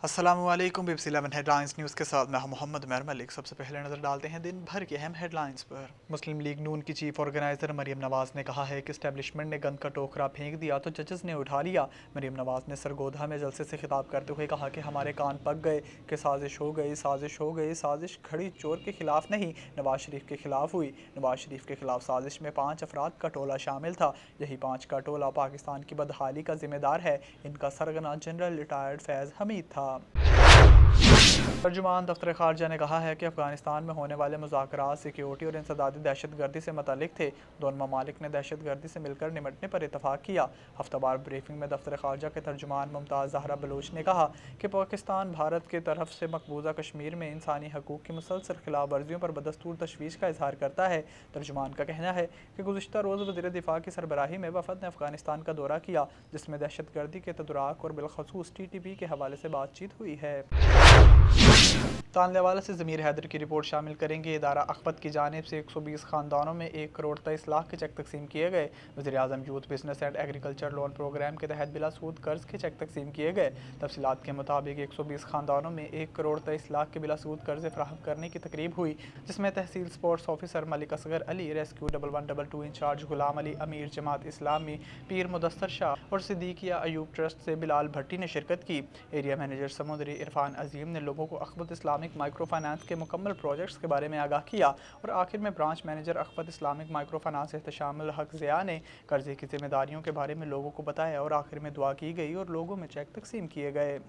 अस्सलामुअलैकुम BBC 11 headlines news के साथ मैं हूं मोहम्मद उमर मलिक। सबसे पहले नज़र डालते हैं दिन भर के अहम हेडलाइंस पर। मुस्लिम लीग नून की चीफ ऑर्गेनाइजर मरीम नवाज ने कहा है कि इस्टेब्लिशमेंट ने गंद का टोकरा फेंक दिया तो जजेस ने उठा लिया। मरीम नवाज ने सरगोधा में जलसे से खिताब करते हुए कहा कि हमारे कान पक गए कि साजिश हो गई, साजिश हो गई, साजिश खड़ी चोर के खिलाफ नहीं, नवाज शरीफ के खिलाफ हुई। नवाज शरीफ के खिलाफ साजिश में 5 अफराद का टोला शामिल था। यही 5 का टोला पाकिस्तान की बदहाली का जिम्मेदार है। इनका सरगना जनरल रिटायर्ड फैज़ हमीद था। तर्जुमान दफ्तर खारजा ने कहा है कि अफगानिस्तान में होने वाले मुज़ाकरात सिक्योरिटी और इंसदादी दहशत गर्दी से मुतल्लिक थे। दोनों ममालिक ने दहशत गर्दी से मिलकर निमटने पर इतफाक़ किया। हफ्तावार ब्रीफिंग में दफ्तर खारजा के तर्जुमान मुमताज़ ज़हरा बलूच ने कहा कि पाकिस्तान भारत की तरफ से मकबूजा कश्मीर में इंसानी हकूक़ की मुसलसल खिलाफ वर्जियों पर बदस्तूर तशवीश का इजहार करता है। तर्जुमान का कहना है कि गुज़िश्ता रोज़ वज़ीर दिफ़ा की सरबराही में वफ़द ने अफगानिस्तान का दौरा किया, जिसमें दहशत गर्दी के तदुराक और बिलखसूस TTP के हवाले से बातचीत हुई है। तानलेवाला से ज़मीर हैदर की रिपोर्ट शामिल करेंगे। इदारा अखबत की जानिब से 120 ख़ानदानों में 1 करोड़ 23 लाख के चेक तकसीम किए गए। वज़ीर-ए-आज़म youth business and agriculture loan programme के तहत बिला सूद कर्ज के चेक तकसीम किए गए। तफसीलात के मुताबिक 120 ख़ानदानों में 1 करोड़ 23 लाख के बिला सूद कर्ज फराहम करने की तकरीब हुई, जिसमें तहसील sports officer Malik Asghar Ali, rescue 1122 incharge Ghulam Ali, अमीर जमात इस्लामी पीर मुदस्सर शाह और सिद्दीकिया अयूब ट्रस्ट से बिलाल भट्टी ने शिरकत की। एरिया मैनेजर समुद्री इरफान अजीम ने लोगों को अखबत इस्लामिक माइक्रो फाइनेंस के मुकम्मल प्रोजेक्ट्स के बारे में आगाह किया और आखिर में branch manager Akhuwat Islamic micro finance Ehteshamul Haq Zia ने कर्जे की जिम्मेदारियों के बारे में लोगों को बताया और आखिर में दुआ की गई और लोगों में चेक तकसीम किए गए।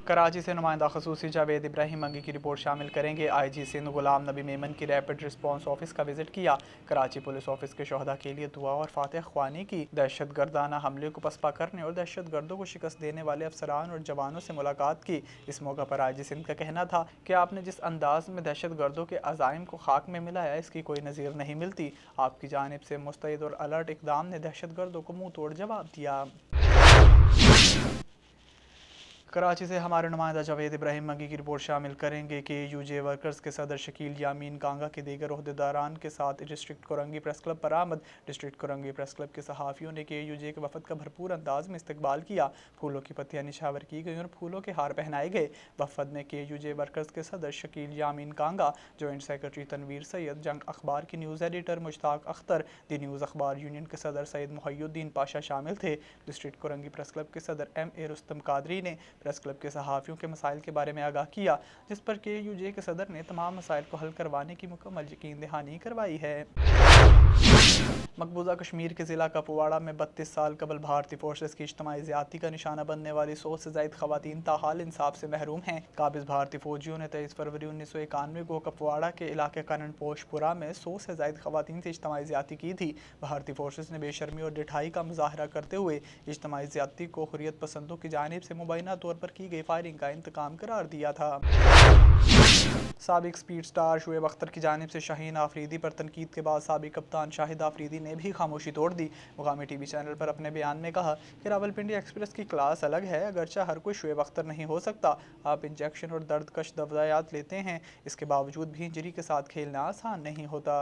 कराची से नुमाइंदा खसूसी जावेद इब्राहिम मंगी की रिपोर्ट शामिल करेंगे। IG सिंध गुलाम नबी मेमन की रैपिड रिस्पांस ऑफिस का विजिट किया। कराची पुलिस ऑफिस के शोहदा के लिए दुआ और फातह ख्वानी की। दहशत गर्दाना हमले को पसपा करने और दहशत गर्दों को शिकस्त देने वाले अफसरान और जवानों से मुलाकात की। इस मौका पर IG सिंध का कहना था कि आपने जिस अंदाज में दहशत गर्दों के अज़ाइम को खाक में मिलाया, इसकी कोई नज़ीर नहीं मिलती। आपकी जानिब से मुस्तैद और अलर्ट इक़दाम ने दहशत गर्दों को मुँह तोड़ जवाब दिया। कराची से हमारे नुमाइंदा जावेद इब्राहिम मंगी की रिपोर्ट शामिल करेंगे कि UJ वर्कर्स के सदर शकील यामीन कांगा के दीगर ओहदेदारान के साथ डिस्ट्रिक्ट कोरंगी प्रेस क्लब पर आमद। डिस्ट्रिक्ट कोरंगी प्रेस क्लब के सहाफ़ियों ने KUJ के वफद का भरपूर अंदाज में इस्तकबाल किया। फूलों की पत्तियां निछावर की गई और फूलों के हार पहनाए गए। वफद में KUJ वर्कर्स के सदर शकील यामीन कांगा, जॉइंट सेक्रेटरी तनवीर सैयद, जंग अखबार की न्यूज़ एडिटर मुश्ताक अख्तर, दी न्यूज़ अखबार यूनियन के सदर सैयद मुहय्युद्दीन पाशा शामिल थे। डिस्ट्रिक्ट कोरंगी प्रेस क्लब के सदर MA रुस्तम कादरी ने प्रेस क्लब के सहाफ़ियों के मसाइल के बारे में आगाह किया, जिस पर KUJ के सदर ने तमाम मसाइल को हल करवाने की मुकम्मल यकीन दहानी करवाई है। मकबूजा कश्मीर के ज़िला कपवाड़ा में 32 साल कबल भारतीय फोर्सेस की इज्तमाई ज़्यादती का निशाना बनने वाली 100 से ज़ायद ख़वातीन ताहाल इंसाफ से महरूम हैं। काबिज़ भारतीय फ़ौजियों ने 23 फरवरी 1991 को कपवाड़ा के इलाके करणपोशपुरा में 100 से ज़ायद ख़वातीन से इज्तमाई ज़्यादती की थी। भारतीय फोर्सेस ने बेशर्मी और डिठाई का मुज़ाहरा करते हुए इज्तमाई ज़्यादती को हुर्रियत पसंदों की जानिब से मुबैना तौर पर की गई फायरिंग का इंतकाम करार दिया था। साबिक स्पीड स्टार शुएब अख्तर की जानिब से शाहीन आफरीदी पर तनकीद के बाद साबिक कप्तान शाहिद आफरीदी ने भी खामोशी तोड़ दी। मुकामी TV चैनल पर अपने बयान में कहा कि रावलपिंडी एक्सप्रेस की क्लास अलग है, अगरचा हर कोई शुएब अख्तर नहीं हो सकता। आप इंजेक्शन और दर्दकश दवायात लेते हैं, इसके बावजूद भी इंजरी के साथ खेलना आसान नहीं होता।